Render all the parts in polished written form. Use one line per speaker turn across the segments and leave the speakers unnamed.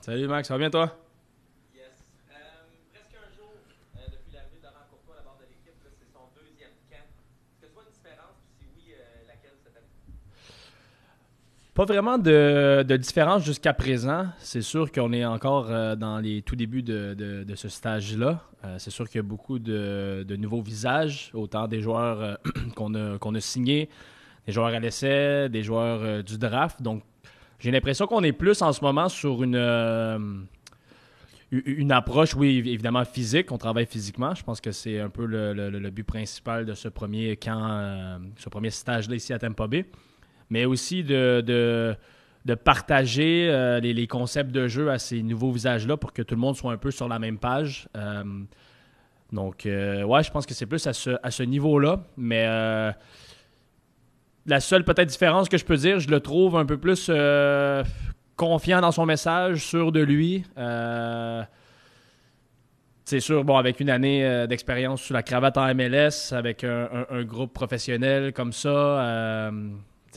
Salut Max, ça va bien toi?
Yes. Presque un jour depuis l'arrivée de Laurent Courtois à la barre de l'équipe, là, c'est son deuxième camp. Est-ce que tu vois une différence? Puis si oui, laquelle cette année?
Pas vraiment de différence jusqu'à présent. C'est sûr qu'on est encore dans les tout débuts de ce stage-là. C'est sûr qu'il y a beaucoup de nouveaux visages, autant des joueurs qu'on a signés, des joueurs à l'essai, des joueurs du draft. Donc, j'ai l'impression qu'on est plus en ce moment sur une approche, oui, évidemment physique. On travaille physiquement. Je pense que c'est un peu le but principal de ce premier camp, ce premier stage-là ici à Tampa Bay. Mais aussi de partager les concepts de jeu à ces nouveaux visages-là pour que tout le monde soit un peu sur la même page. Ouais, je pense que c'est plus à ce niveau-là. Mais la seule peut-être différence que je peux dire, je le trouve un peu plus confiant dans son message, sûr de lui. C'est sûr, bon, avec une année d'expérience sous la cravate en MLS, avec un groupe professionnel comme ça,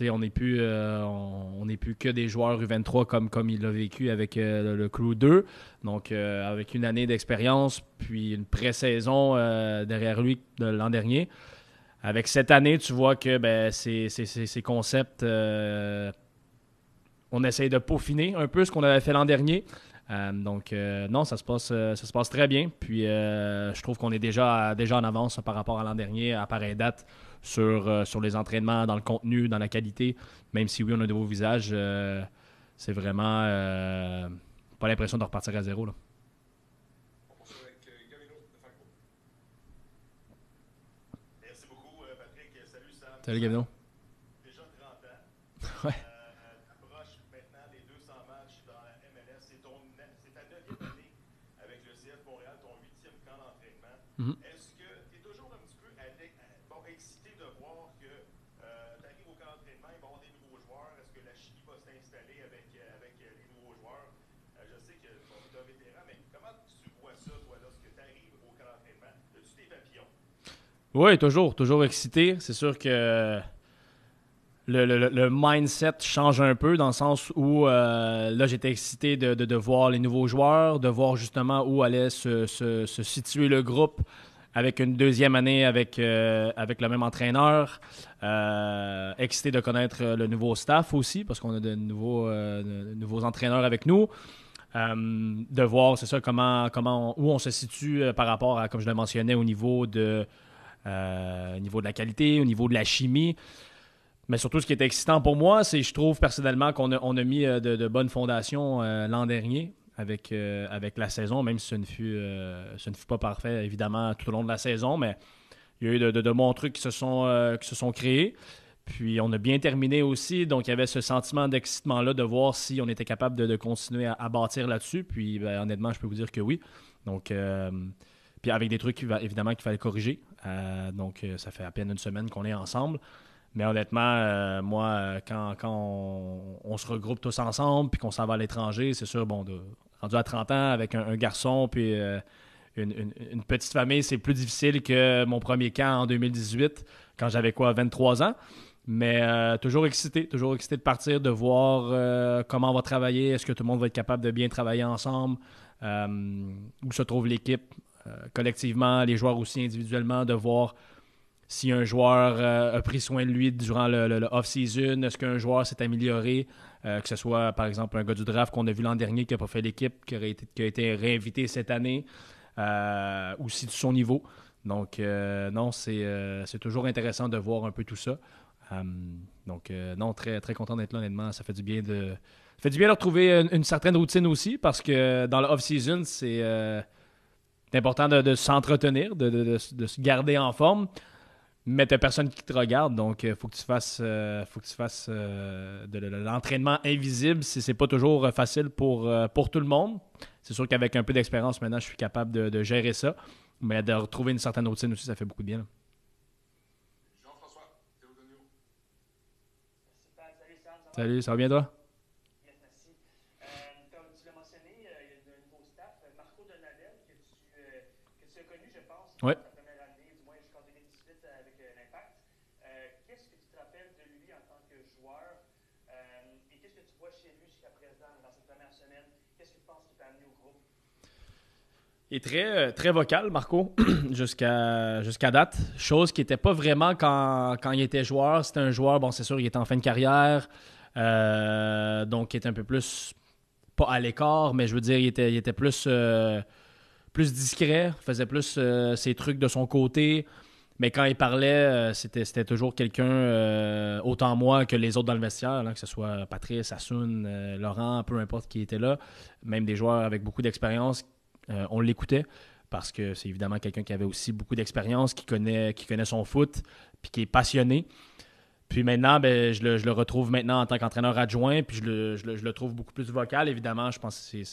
on n'est plus, on n'est plus que des joueurs U23 comme il l'a vécu avec le Crew 2. Donc, avec une année d'expérience, puis une pré-saison derrière lui de l'an dernier. Avec cette année, tu vois que ben, ces concepts, on essaye de peaufiner un peu ce qu'on avait fait l'an dernier. Non, ça se passe très bien. Puis, je trouve qu'on est déjà en avance par rapport à l'an dernier, à pareille date, sur les entraînements, dans le contenu, dans la qualité. Même si oui, on a de nouveaux visages, c'est vraiment pas l'impression de repartir à zéro. Là.
On poursuit avec Gavino de Franco. Merci beaucoup, Patrick. Salut, Sam.
Salut,
Sam,
Gavino.
déjà 30 ans.
Ouais.
Approche maintenant des 200 matchs dans la MLS. C'est ta 9e année avec le CF Montréal, ton 8e camp d'entraînement.
Mhm.
Est-ce que tu es toujours un petit peu excité de voir que tu arrives au camp d'entraînement, il va y avoir des nouveaux joueurs? Est-ce que la chimie va s'installer avec les nouveaux joueurs? Je sais que tu es un vétéran, mais comment tu vois ça, toi, lorsque tu arrives au camp d'entraînement? As-tu des papillons?
Oui, toujours excité. C'est sûr que le mindset change un peu dans le sens où là, j'étais excité de voir les nouveaux joueurs, de voir justement où allait se situer le groupe avec une deuxième année avec le même entraîneur. Excité de connaître le nouveau staff aussi, parce qu'on a de nouveaux entraîneurs avec nous. De voir, c'est ça, où on se situe par rapport à, comme je le mentionnais, au niveau de la qualité, au niveau de la chimie. Mais surtout, ce qui est excitant pour moi, c'est je trouve personnellement qu'on a mis de bonnes fondations l'an dernier avec la saison, même si ce ne fut pas parfait, évidemment, tout au long de la saison, mais il y a eu de bons trucs qui se sont créés. Puis on a bien terminé aussi, donc il y avait ce sentiment d'excitement-là de voir si on était capable de continuer à bâtir là-dessus. Puis ben, honnêtement, je peux vous dire que oui. Donc, puis avec des trucs évidemment qu'il fallait corriger. Ça fait à peine une semaine qu'on est ensemble. Mais honnêtement, moi, quand on se regroupe tous ensemble puis qu'on s'en va à l'étranger, c'est sûr, bon, rendu à 30 ans avec un garçon puis une petite famille, c'est plus difficile que mon premier camp en 2018, quand j'avais quoi, 23 ans. Mais toujours excité de partir, de voir comment on va travailler, est-ce que tout le monde va être capable de bien travailler ensemble, où se trouve l'équipe collectivement, les joueurs aussi individuellement, de voir si un joueur a pris soin de lui durant le off-season, est-ce qu'un joueur s'est amélioré, que ce soit par exemple un gars du draft qu'on a vu l'an dernier qui n'a pas fait l'équipe, qui a été réinvité cette année, aussi de son niveau. Donc, non, c'est toujours intéressant de voir un peu tout ça. Euh, non, très, très content d'être là, honnêtement. Ça fait du bien de retrouver une certaine routine aussi parce que dans le off-season, c'est important de s'entretenir, de se garder en forme. Mais t'as personne qui te regarde, donc faut que tu fasses de l'entraînement invisible. C'est pas toujours facile pour tout le monde. C'est sûr qu'avec un peu d'expérience maintenant, je suis capable de gérer ça. Mais de retrouver une certaine routine aussi, ça fait beaucoup de bien. Là.
Jean-François Théodonio.
Super, salut Sam, ça va?
Salut, ça va bien toi?
Yes, merci. Comme tu l'as mentionné, il y a un nouveau staff, Marco Donadel, que tu as connu, je pense,
Oui.
dans ta première année, du moins jusqu'en 2018 avec l'Impact. Qu'est-ce que tu te rappelles de lui en tant que joueur et qu'est-ce que tu vois chez lui jusqu'à présent dans cette première semaine? qu'est-ce que tu penses qu'il peut amener au groupe?
Il est très vocal, Marco, jusqu'à date. Chose qui n'était pas vraiment quand il était joueur. C'était un joueur, bon, c'est sûr, il était en fin de carrière. Donc, il était un peu plus, pas à l'écart, mais je veux dire, il était plus discret, faisait plus ses trucs de son côté. Mais quand il parlait, c'était toujours quelqu'un, autant moi que les autres dans le vestiaire, là, que ce soit Patrice, Assoun, Laurent, peu importe qui était là, même des joueurs avec beaucoup d'expérience, on l'écoutait parce que c'est évidemment quelqu'un qui avait aussi beaucoup d'expérience, qui connaît son foot, puis qui est passionné. Puis maintenant, ben, je le retrouve maintenant en tant qu'entraîneur adjoint, puis je le trouve beaucoup plus vocal. Évidemment, je pense que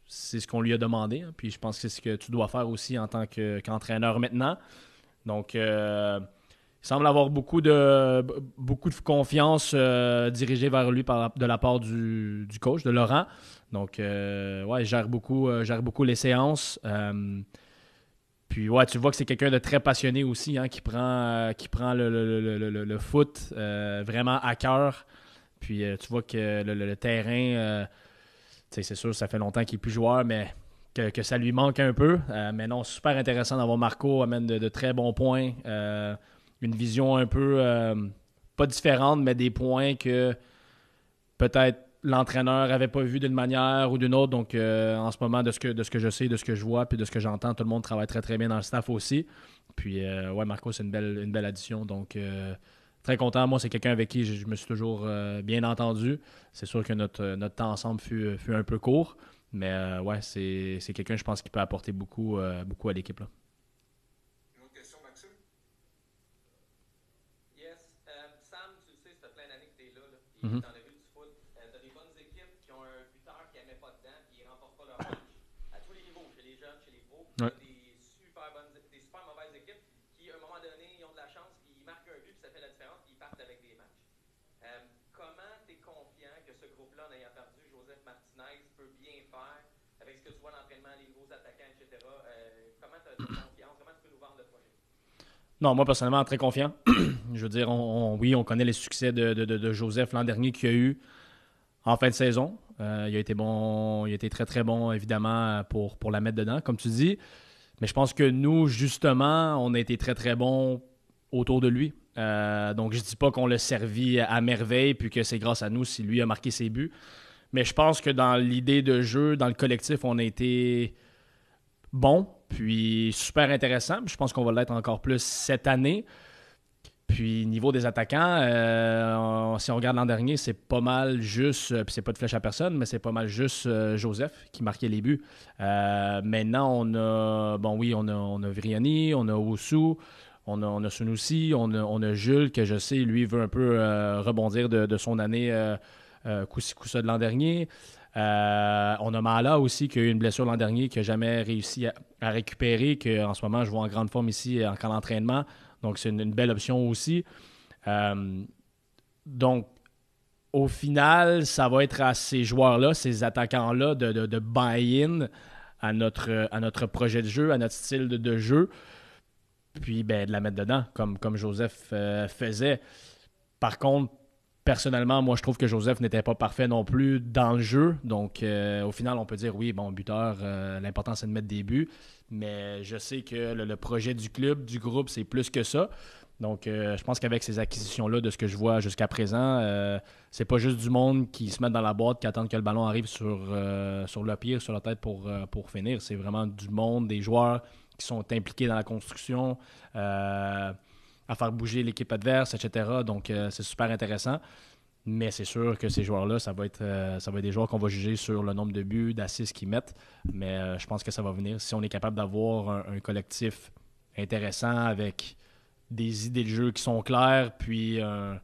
c'est ce qu'on lui a demandé. Hein, puis je pense que c'est ce que tu dois faire aussi en tant qu'entraîneur maintenant. Donc, il semble avoir beaucoup de confiance dirigée vers lui de la part du coach, de Laurent. Donc, ouais, il gère beaucoup les séances. Puis, ouais, tu vois que c'est quelqu'un de très passionné aussi, hein, qui prend le foot vraiment à cœur. Puis, tu vois que le terrain, c'est sûr, ça fait longtemps qu'il n'est plus joueur, mais que ça lui manque un peu. Mais non, super intéressant d'avoir Marco, amène de très bons points. Une vision un peu, pas différente, mais des points que peut-être l'entraîneur n'avait pas vu d'une manière ou d'une autre. Donc, en ce moment, de ce que je sais, de ce que je vois, puis de ce que j'entends, tout le monde travaille très, très bien dans le staff aussi. Puis, ouais, Marco, c'est une belle addition. Donc, très content. Moi, c'est quelqu'un avec qui je me suis toujours bien entendu. C'est sûr que notre temps ensemble fut un peu court. Mais ouais, c'est quelqu'un, je pense, qui peut apporter beaucoup à l'équipe, là.
Une autre question, Maxime?
Yes. Sam, tu le sais, ça fait plein d'années que tu es là, puis
Mhm.
t'en as vu du foot. T'as des bonnes équipes qui ont un buteur qui ne met pas dedans, puis ils ne remportent pas leur match. À tous les niveaux, chez les jeunes, chez les pros,
Ouais.
des super mauvaises équipes qui, à un moment donné, ils ont de la chance, puis ils marquent un but, puis ça fait la différence, puis ils partent avec des matchs. Comment tu es confiant que ce groupe-là, en ayant perdu Joseph Martinez, peut bien faire avec ce que tu vois à l'entraînement, les nouveaux attaquants, etc. Comment tu as confiance? Comment tu peux nous vendre le projet?
Non, moi, personnellement, très confiant. Je veux dire, oui, on connaît les succès de Joseph l'an dernier qu'il y a eu en fin de saison. Il a été bon, il a été très, très bon, évidemment, pour la mettre dedans, comme tu dis. Mais je pense que nous, justement, on a été très, très bons autour de lui. Donc, je dis pas qu'on l'a servi à merveille, puis que c'est grâce à nous si lui a marqué ses buts. Mais je pense que dans l'idée de jeu, dans le collectif, on a été bon, puis super intéressant. Puis je pense qu'on va l'être encore plus cette année. Puis niveau des attaquants, si on regarde l'an dernier, c'est pas mal juste, puis c'est pas de flèche à personne, mais c'est pas mal juste Joseph qui marquait les buts. Maintenant, on a Vriani, on a Oussou, on a Sunusi, on a Jules, que je sais, lui, veut un peu rebondir de son année Koussa de l'an dernier. On a Mala aussi, qui a eu une blessure l'an dernier, qui n'a jamais réussi à récupérer, qu'en ce moment, je vois en grande forme ici en camp d'entraînement. Donc, c'est une belle option aussi. Donc, au final, ça va être à ces joueurs-là, ces attaquants-là, de buy-in à notre projet de jeu, à notre style de jeu, puis ben, de la mettre dedans, comme Joseph faisait. Par contre, personnellement, moi, je trouve que Joseph n'était pas parfait non plus dans le jeu. Donc, au final, on peut dire, oui, bon, buteur, l'important, c'est de mettre des buts. Mais je sais que le projet du club, du groupe, c'est plus que ça. Donc, je pense qu'avec ces acquisitions-là, de ce que je vois jusqu'à présent, c'est pas juste du monde qui se met dans la boîte, qui attend que le ballon arrive sur le pied, sur la tête pour finir. C'est vraiment du monde, des joueurs qui sont impliqués dans la construction, à faire bouger l'équipe adverse, etc. Donc, c'est super intéressant. Mais c'est sûr que ces joueurs-là, ça va être des joueurs qu'on va juger sur le nombre de buts, d'assists qu'ils mettent. Mais je pense que ça va venir. Si on est capable d'avoir un collectif intéressant avec des idées de jeu qui sont claires, puis un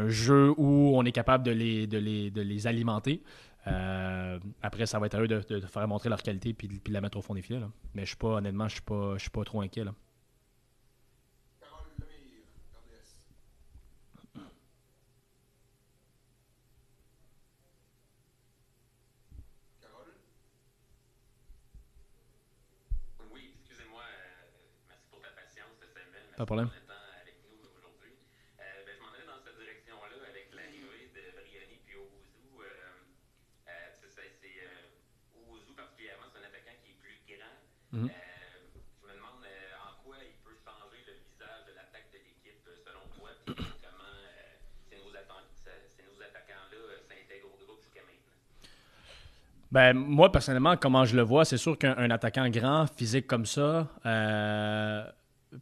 jeu où on est capable de les alimenter. Après, ça va être à eux de faire montrer leur qualité puis de la mettre au fond des filets, là. Mais honnêtement, je suis pas trop inquiet, là.
Carole Lemire, RDS. Carole?
Oui, excusez-moi, merci pour ta patience, Samuel. Merci
Pas de problème.
pour ton temps avec nous aujourd'hui. Je m'en allais dans cette direction-là avec l'arrivée de Briani puis Owusu.
Mhm.
Je me demande en quoi il peut changer le visage de l'attaque de l'équipe selon toi, puis comment ces nouveaux attaquants-là s'intègrent au groupe jusqu'à maintenant.
Ben, moi, personnellement, comment je le vois, c'est sûr qu'un attaquant grand, physique comme ça,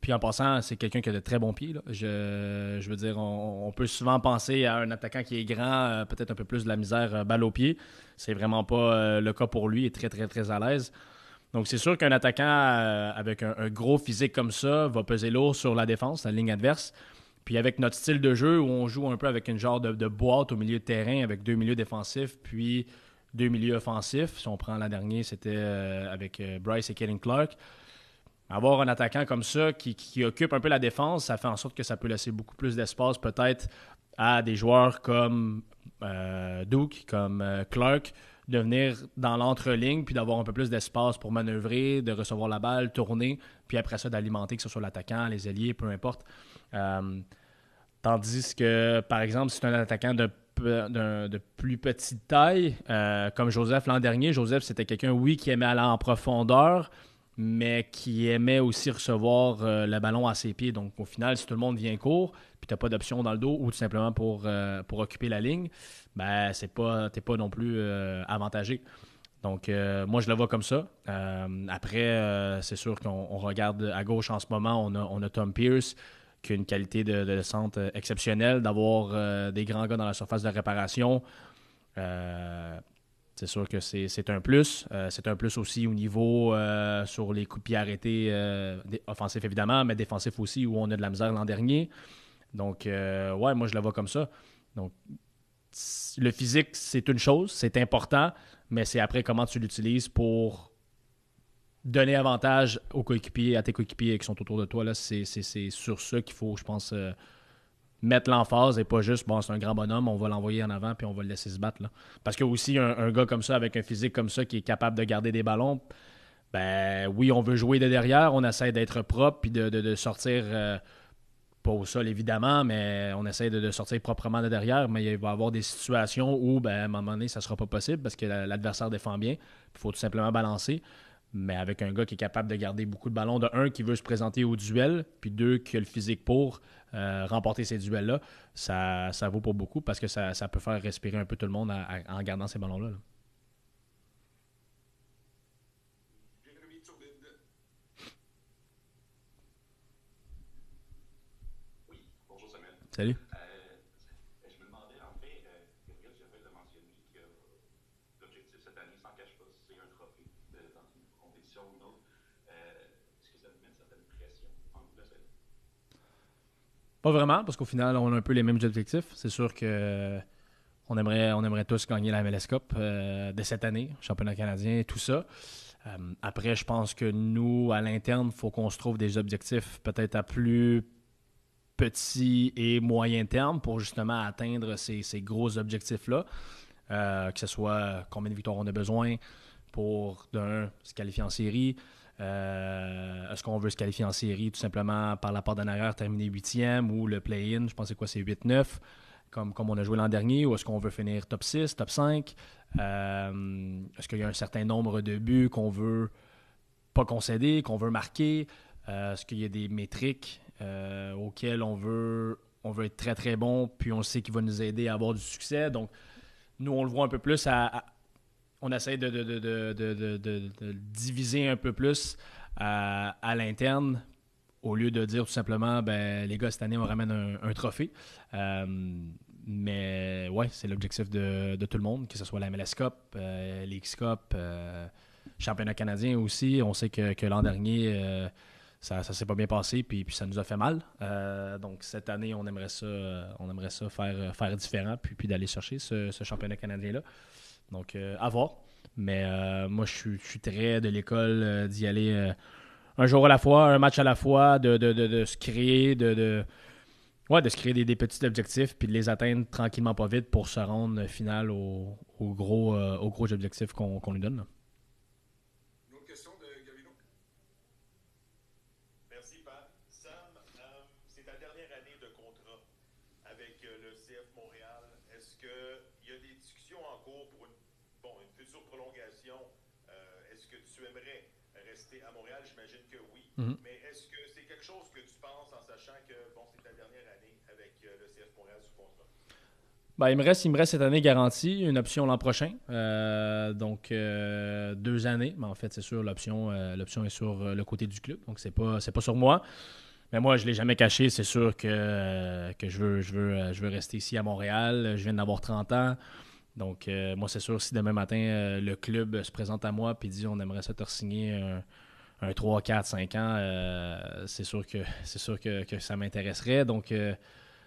puis en passant, c'est quelqu'un qui a de très bons pieds. Là. Je veux dire, on peut souvent penser à un attaquant qui est grand, peut-être un peu plus de la misère balle au pied. C'est vraiment pas le cas pour lui. Il est très, très, très à l'aise. Donc, c'est sûr qu'un attaquant avec un gros physique comme ça va peser lourd sur la défense, la ligne adverse. Puis avec notre style de jeu où on joue un peu avec une genre de boîte au milieu de terrain avec deux milieux défensifs puis deux milieux offensifs. Si on prend l'an dernier, c'était avec Bryce et Kaden Clark. Avoir un attaquant comme ça qui occupe un peu la défense, ça fait en sorte que ça peut laisser beaucoup plus d'espace peut-être à des joueurs comme Duke, comme Clark, de venir dans l'entre-ligne puis d'avoir un peu plus d'espace pour manœuvrer, de recevoir la balle, tourner, puis après ça d'alimenter, que ce soit l'attaquant, les ailiers, peu importe. Euh, Tandis que, par exemple, si c'est un attaquant de plus petite taille, comme Joseph l'an dernier, Joseph, c'était quelqu'un, oui, qui aimait aller en profondeur, mais qui aimait aussi recevoir le ballon à ses pieds. Donc, au final, si tout le monde vient court, puis tu n'as pas d'option dans le dos ou tout simplement pour occuper la ligne, ben, t'es pas non plus avantagé. Donc, moi, je le vois comme ça. Après, c'est sûr qu'on regarde à gauche en ce moment, on a Tom Pierce, qui a une qualité de centre exceptionnelle, d'avoir des grands gars dans la surface de réparation. Euh, c'est sûr que c'est un plus. C'est un plus aussi au niveau sur les coups de pied arrêtés, offensifs évidemment, mais défensifs aussi, où on a de la misère l'an dernier. Donc, ouais, moi, je le vois comme ça. Donc, le physique, c'est une chose, c'est important, mais c'est après comment tu l'utilises pour donner avantage aux coéquipiers, à tes coéquipiers qui sont autour de toi. Là, c'est sur ça qu'il faut, je pense, mettre l'emphase et pas juste, bon, c'est un grand bonhomme, on va l'envoyer en avant puis on va le laisser se battre. Là. Parce que aussi, un gars comme ça, avec un physique comme ça, qui est capable de garder des ballons, ben oui, on veut jouer de derrière, on essaie d'être propre puis de sortir, pas au sol évidemment, mais on essaie de sortir proprement de derrière, mais il va y avoir des situations où, ben, à un moment donné, ça ne sera pas possible parce que l'adversaire défend bien. Il faut tout simplement balancer. Mais avec un gars qui est capable de garder beaucoup de ballons, de un, qui veut se présenter au duel, puis deux, qui a le physique pour remporter ces duels-là, ça vaut pour beaucoup parce que ça peut faire respirer un peu tout le monde en gardant ces ballons-là. Là.
Jérémy Turbide.
Oui, bonjour Samuel.
Salut.
Je me demandais, en fait, Gabriel Gervais l'a mentionné que l'objectif cette année, s'en cache pas, c'est un trophée dans une compétition ou une autre. Est-ce que ça vous met une certaine pression en vous de cette
Pas vraiment, parce qu'au final, on a un peu les mêmes objectifs. C'est sûr que on aimerait tous gagner la MLS Cup de cette année, championnat canadien, tout ça. Après, je pense que nous, à l'interne, il faut qu'on se trouve des objectifs peut-être à plus petit et moyen terme pour justement atteindre ces gros objectifs-là. Que ce soit combien de victoires on a besoin pour, d'un, se qualifier en série. Est-ce qu'on veut se qualifier en série tout simplement par la porte d'en arrière, terminer 8e ou le play-in, je pense que c'est quoi, c'est 8-9, comme on a joué l'an dernier, ou est-ce qu'on veut finir top 6, top 5? Est-ce qu'il y a un certain nombre de buts qu'on veut pas concéder, qu'on veut marquer? Est-ce qu'il y a des métriques auxquelles on veut être très très bon, puis on sait qu'il va nous aider à avoir du succès? Donc, nous, on le voit un peu plus on essaie de diviser un peu plus à l'interne au lieu de dire tout simplement, ben, les gars, cette année, on ramène un trophée. Euh, mais ouais, c'est l'objectif de tout le monde, que ce soit la MLS Cup, l'X Cup, championnat canadien aussi. On sait que l'an dernier, ça s'est pas bien passé, puis ça nous a fait mal. Donc cette année, on aimerait ça faire différent, puis d'aller chercher ce championnat canadien-là. Donc, à voir. Mais moi, je suis très de l'école d'y aller un jour à la fois, un match à la fois, de se créer, ouais, de se créer des petits objectifs, puis de les atteindre tranquillement, pas vite, pour se rendre final aux gros objectifs qu'on lui donne. Là.
Une autre question de Gavino. Merci, Pat. Sam, c'est ta dernière année de contrat avec le CF Montréal. Est-ce qu'il y a des discussions en cours pour une future prolongation? Est-ce que tu aimerais rester à Montréal? J'imagine que oui.
Mhm.
Mais est-ce que c'est quelque chose que tu penses en sachant que bon, c'est ta dernière année avec le CF Montréal sous contrat?
Ben, il me reste cette année garantie, une option l'an prochain. Donc, 2 années. Mais en fait, c'est sûr, l'option est sur le côté du club. Donc, c'est pas sur moi. Mais moi, je ne l'ai jamais caché. C'est sûr que je veux rester ici à Montréal. Je viens d'avoir 30 ans. Donc, moi, c'est sûr, si demain matin, le club se présente à moi et dit on aimerait ça te signer un 3, 4, 5 ans, c'est sûr que ça m'intéresserait. Donc,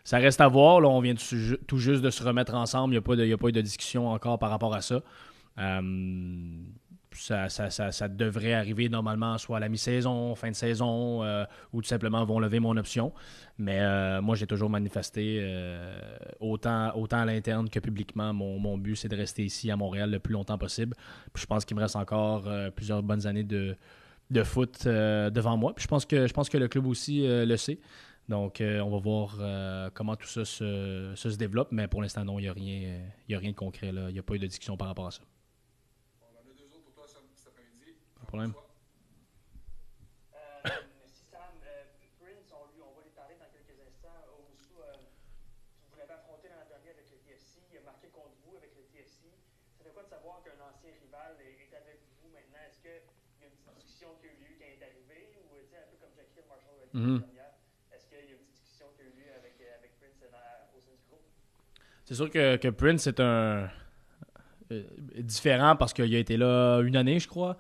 ça reste à voir. Là, on vient tout juste de se remettre ensemble. Il n'y a pas eu de discussion encore par rapport à ça. Ça devrait arriver normalement soit à la mi-saison, fin de saison, ou tout simplement vont lever mon option. Mais moi, j'ai toujours manifesté, autant à l'interne que publiquement, mon but, c'est de rester ici à Montréal le plus longtemps possible. Puis je pense qu'il me reste encore plusieurs bonnes années de foot devant moi. Puis je pense que le club aussi le sait. Donc, on va voir comment tout ça se développe. Mais pour l'instant, non, il n'y a rien de concret. Là. Il n'y a pas eu de discussion par rapport à ça.
On en a 2 autres pour toi cet après-midi.
Pas de problème.
Si Sam, Prince, on va lui parler dans quelques instants. Owusu, vous l'avez affronté l'an dernier avec le TFC. Il a marqué contre vous avec le TFC. Ça fait quoi de savoir qu'un ancien rival est avec vous maintenant? Est-ce qu'il y a une petite discussion qui a eu lieu quand il est arrivé? Ou un peu comme Jackie Marshall l'a dit l'année dernière? Est-ce qu'il y a une petite discussion qui a eu lieu avec Prince au sein du groupe?
C'est sûr que Prince est un différent parce qu'il a été là une année, je crois.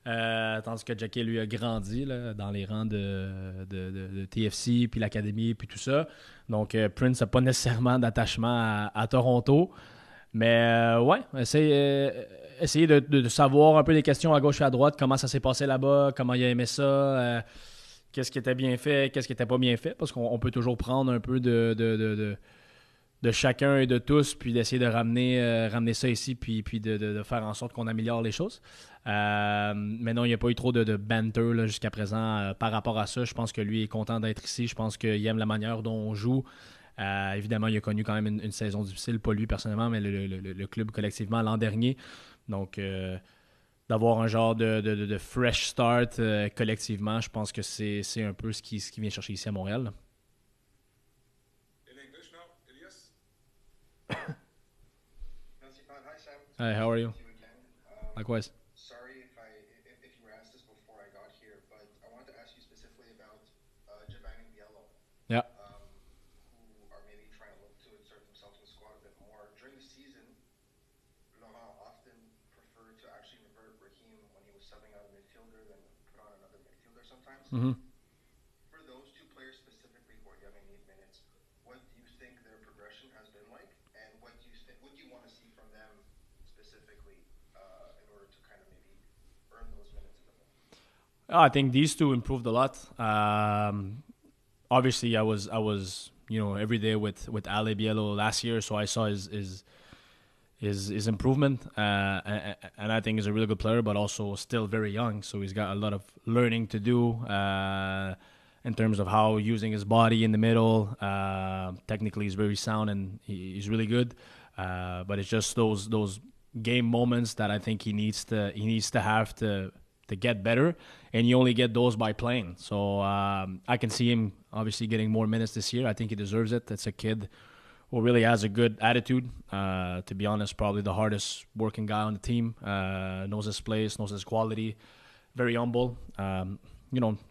Tandis que Jackie, lui, a grandi là, dans les rangs de TFC, puis l'académie, puis tout ça. Donc, Prince n'a pas nécessairement d'attachement à Toronto. Mais, ouais, essayer de savoir un peu des questions à gauche et à droite, comment ça s'est passé là-bas, comment il a aimé ça, qu'est-ce qui était bien fait, qu'est-ce qui n'était pas bien fait, parce qu'on peut toujours prendre un peu de chacun et de tous, puis d'essayer de ramener ça ici, puis de faire en sorte qu'on améliore les choses. Mais non, il n'y a pas eu trop de banter là, jusqu'à présent par rapport à ça. Je pense que lui est content d'être ici. Je pense qu'il aime la manière dont on joue. Évidemment, il a connu quand même une saison difficile, pas lui personnellement, mais le club collectivement l'an dernier. Donc, d'avoir un genre de fresh start collectivement, je pense que c'est un peu ce qui vient chercher ici à Montréal.
In English now, Elias.
Hi, Sam.
Hi, how are you?
You again.
Likewise.
Sorry if you were asked this before I got here, but I wanted to ask you specifically about Javan and Biello.
Yeah.
Who are maybe trying to look to insert themselves in the squad a bit more. During the season, Laurent often preferred to actually revert Raheem when he was subbing out a midfielder than put on another midfielder sometimes.
Mm-hmm.
For those two players specifically who are getting 8 minutes, what do you think their progression has been like, and what do you want to see from them specifically in order to kind of maybe earn those minutes in the middle?
I think these two improved a lot. Obviously, I was every day with Ale Biello last year, so I saw his improvement, and I think he's a really good player, but also still very young, so he's got a lot of learning to do in terms of how using his body in the middle. Technically, he's very sound and he's really good, but it's just those game moments that I think he needs to have to get better, and you only get those by playing. So I can see him obviously getting more minutes this year. I think he deserves it. It's a kid who really has a good attitude. To be honest, probably the hardest working guy on the team. Knows his place, knows his quality. Very humble.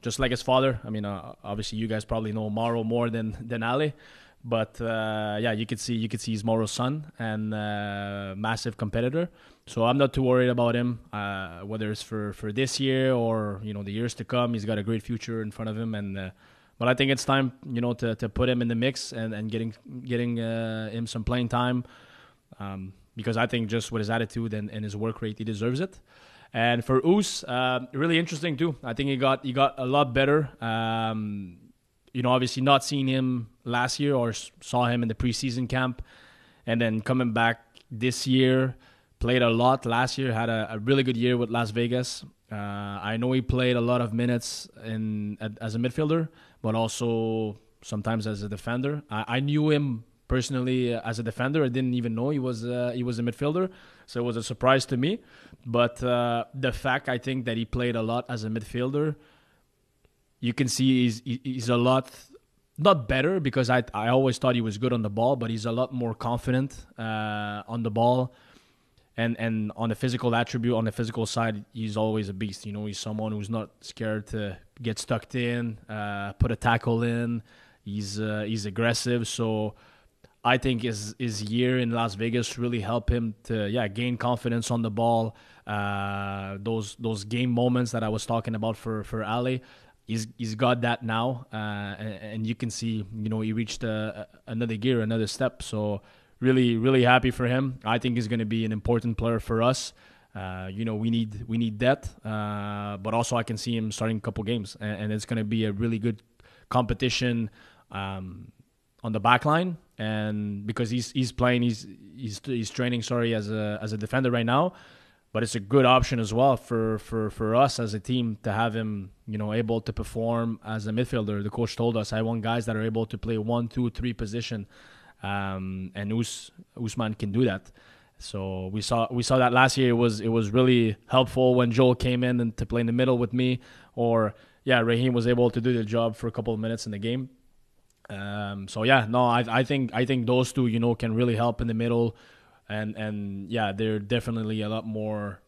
Just like his father. I mean, obviously you guys probably know Mauro more than Ale. But you could see he's Moro's son and massive competitor. So I'm not too worried about him, whether it's for this year or the years to come. He's got a great future in front of him, and but I think it's time to put him in the mix and getting him some playing time, because I think just with his attitude and his work rate, he deserves it. And for Oos, really interesting too. I think he got a lot better. Obviously not seeing him last year or saw him in the preseason camp, and then coming back this year, played a lot last year, had a really good year with Las Vegas. I know he played a lot of minutes as a midfielder, but also sometimes as a defender. I knew him personally, as a defender, I didn't even know he was a midfielder, so it was a surprise to me. But the fact, I think, that he played a lot as a midfielder, you can see he's a lot, not better, because I always thought he was good on the ball, but he's a lot more confident on the ball. And on the physical attribute, on the physical side, he's always a beast. You know, he's someone who's not scared to get stuck in, put a tackle in. He's aggressive. So I think his year in Las Vegas really helped him to gain confidence on the ball. Those game moments that I was talking about for Ale, he's got that now, and you can see, you know, he reached another gear, another step. So really, really happy for him. I think he's going to be an important player for us. You know, we need depth, but also I can see him starting a couple games, and it's going to be a really good competition on the back line. And because he's playing, he's training, as a defender right now, but it's a good option as well for us as a team to have him, you know, able to perform as a midfielder. The coach told us, I want guys that are able to play 1, 2, 3 position. And Ousmane can do that. So we saw that last year. It was really helpful when Joel came in and to play in the middle with me, or Raheem was able to do the job for a couple of minutes in the game. I think those two, you know, can really help in the middle, and they're definitely a lot more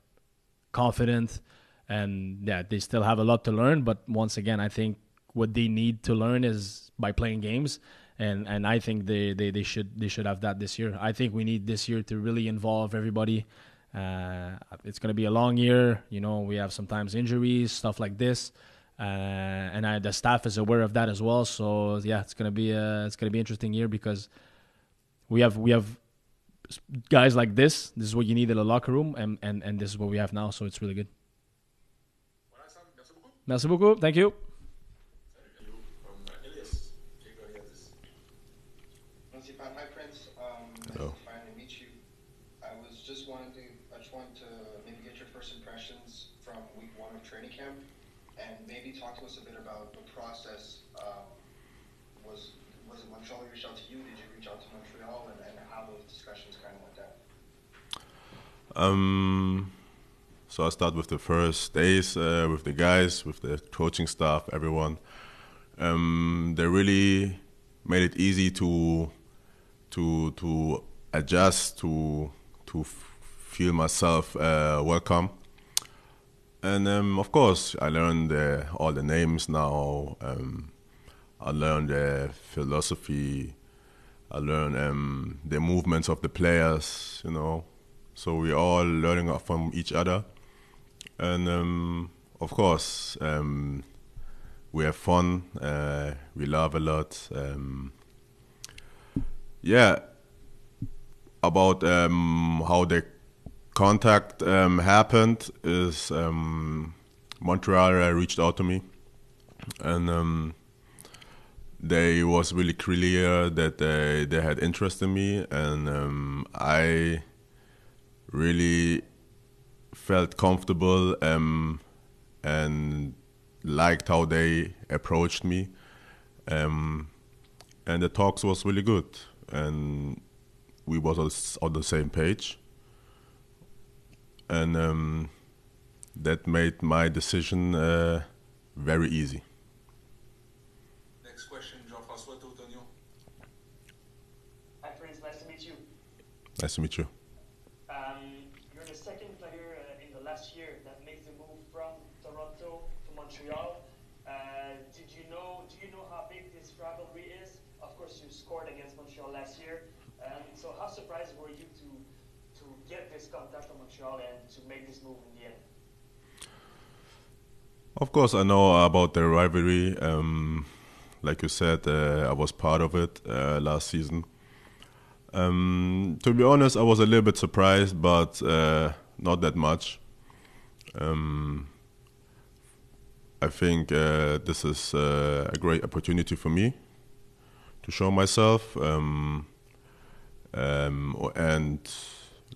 confident, and they still have a lot to learn. But once again, I think what they need to learn is by playing games. And I think they should have that this year. I think we need this year to really involve everybody. It's going to be a long year. You know, we have sometimes injuries, stuff like this, and the staff is aware of that as well. So it's going to be an interesting year, because we have guys like this. This is what you need in the locker room, and this is what we have now. So it's really good.
Voilà, Sam. Merci beaucoup.
Merci beaucoup. Thank you.
Hi, Prince. Nice
Hello.
to finally meet you. I just wanted to maybe get your first impressions from week 1 of training camp, and maybe talk to us a bit about the process. Was it Montreal who reached out to you? Did you reach out to Montreal, and how those discussions kind of went down?
So I start with the first days with the guys, with the coaching staff, everyone. They really made it easy to adjust, to feel myself welcome. And of course, I learned all the names now. I learned the philosophy. I learned the movements of the players, you know. So we're all learning from each other. And of course, we have fun. We laugh a lot. About how the contact happened is Montreal reached out to me, and they was really clear that they had interest in me, and I really felt comfortable and liked how they approached me, and the talks was really good, and we was on the same page, and that made my decision very easy.
Next question, Jean-François Tautonio.
Hi, Prince. Nice to meet you.
Nice to meet you.
You're the second player in the last year that makes the move from Toronto to Montreal. Do you know how big this rivalry is? Of course, you scored against Montreal last year. So how surprised were you to get this contact from Montreal and to make this move in the end?
Of course, I know about the rivalry. Like you said, I was part of it last season. To be honest, I was a little bit surprised, but not that much. I think this is a great opportunity for me to show myself. And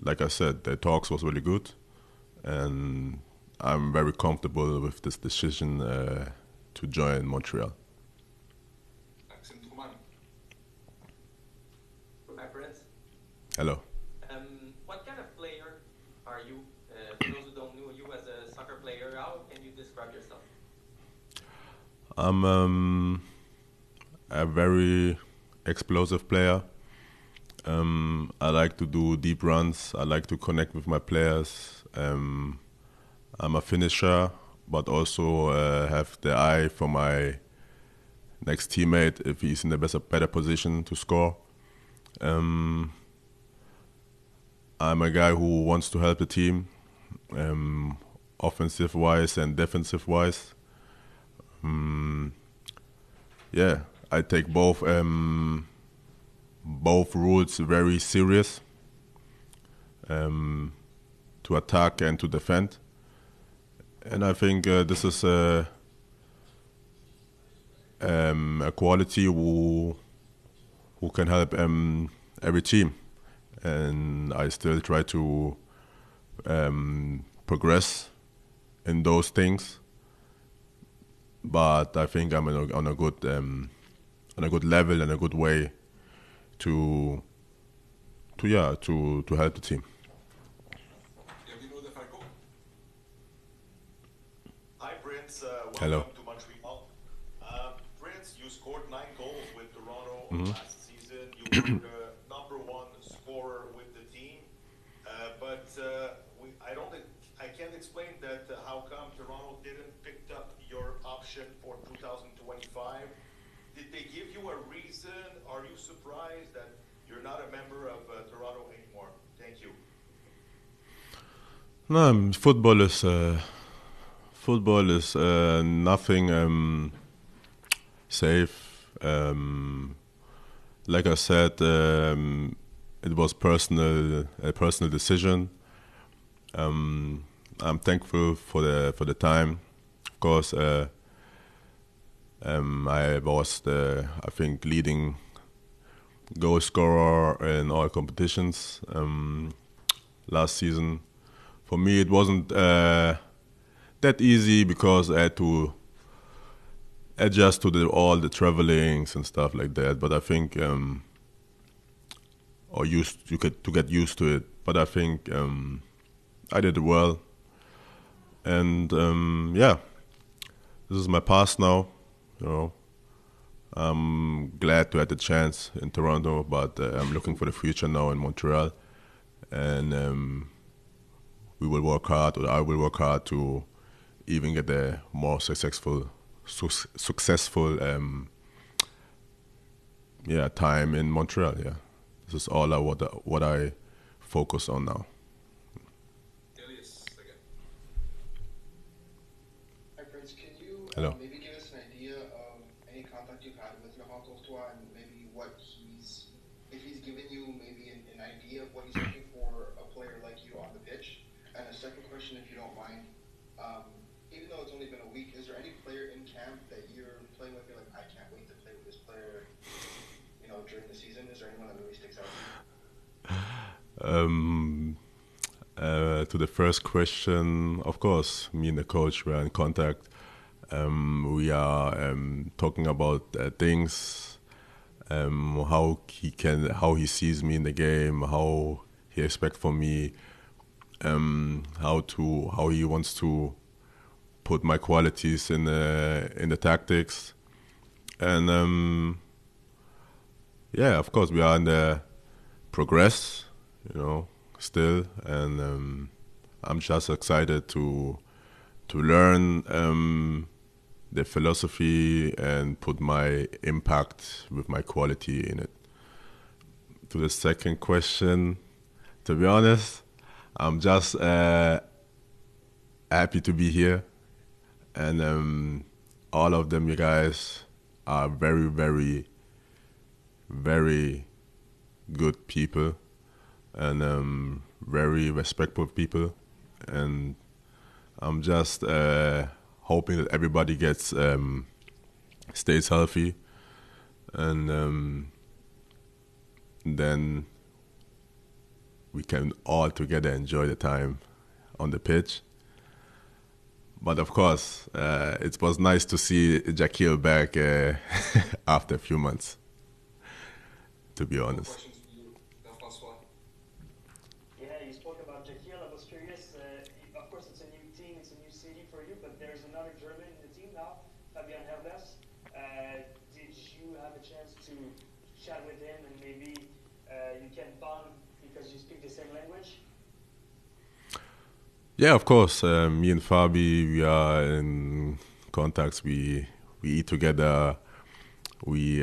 like I said, the talks was really good, and I'm very comfortable with this decision to join Montreal.
Maxime Trouman.
Hello.
What kind of player are you? For those who don't know you as a soccer player, how can you describe yourself?
I'm a very explosive player. I like to do deep runs. I like to connect with my players. I'm a finisher, but also have the eye for my next teammate if he's in a better position to score. I'm a guy who wants to help the team, offensive-wise and defensive-wise. Yeah, I take both rules very serious, to attack and to defend. And I think this is a quality who can help every team. And I still try to progress in those things. But I think I'm on a good level and a good way to help the team.
Hi, Prince.
Hello.
Welcome to Montreal. Prince, you scored 9 goals with Toronto last season. You were the #1 scorer with the team. I can't explain that. How come Toronto didn't pick up your option for 2025? Did they give you a reason? Are you surprised that you're not a member of Toronto anymore? Thank you.
No, football is nothing safe. Like I said, it was a personal decision. I'm thankful for the time. Of course, I was I think leading goal scorer in all competitions last season. For me, it wasn't that easy because I had to adjust to all the travelings and stuff like that. But I think, to get used to it. But I think I did well, and this is my past now. I'm glad to have the chance in Toronto, but I'm looking for the future now in Montreal, and we will work hard, or I will work hard to even get a more successful time in Montreal. Yeah, this is all what I focus on now.
Hi, Prince. Can you
Hello.
maybe give us an idea of any contact you've had with Laurent Courtois and maybe if he's given you maybe an idea of what he's looking for a player like you on the pitch? And a second question, if you don't mind, even though it's only been a week, is there any player in camp that you're playing with? You're like, I can't wait to play with this player, during the season. Is there anyone that really sticks out to you?
To the first question, of course, me and the coach were in contact. We are talking about things, how he sees me in the game, how he expects from me, how he wants to put my qualities in the tactics, and of course we are in the progress, still, and I'm just excited to learn the philosophy and put my impact with my quality in it. To the second question, to be honest, I'm just happy to be here, and all of them, you guys, are very, very, very good people, and very respectful people, and I'm just hoping that everybody stays healthy, and then we can all together enjoy the time on the pitch. But of course, it was nice to see Jahkeele back after a few months, to be honest.
Questions for you, François.
Yeah, you spoke about Jekyll. I was curious. Of course, it's a new team, it's a new city for you, but there's another German in the team now, Fabian Herdes. Did you have a chance to chat with him and maybe you can bond because you speak the same language?
Yeah, of course. Me and Fabi, we are in contacts. We eat together. We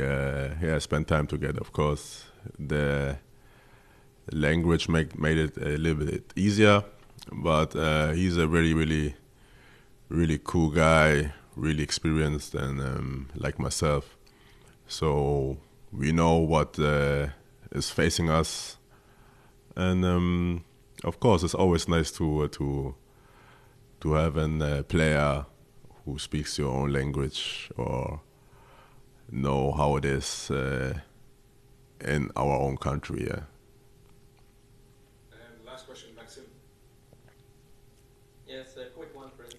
spend time together. Of course, the language made it a little bit easier, but he's a really, really, really cool guy, really experienced, and like myself. So we know what is facing us, and of course, it's always nice to have a player who speaks your own language or know how it is in our own country. Yeah.
And last question, Maxime.
Yes, a quick one, Prince.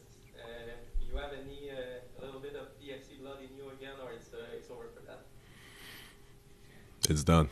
You have any a little bit of PFC blood in you again, or it's over for that?
It's done.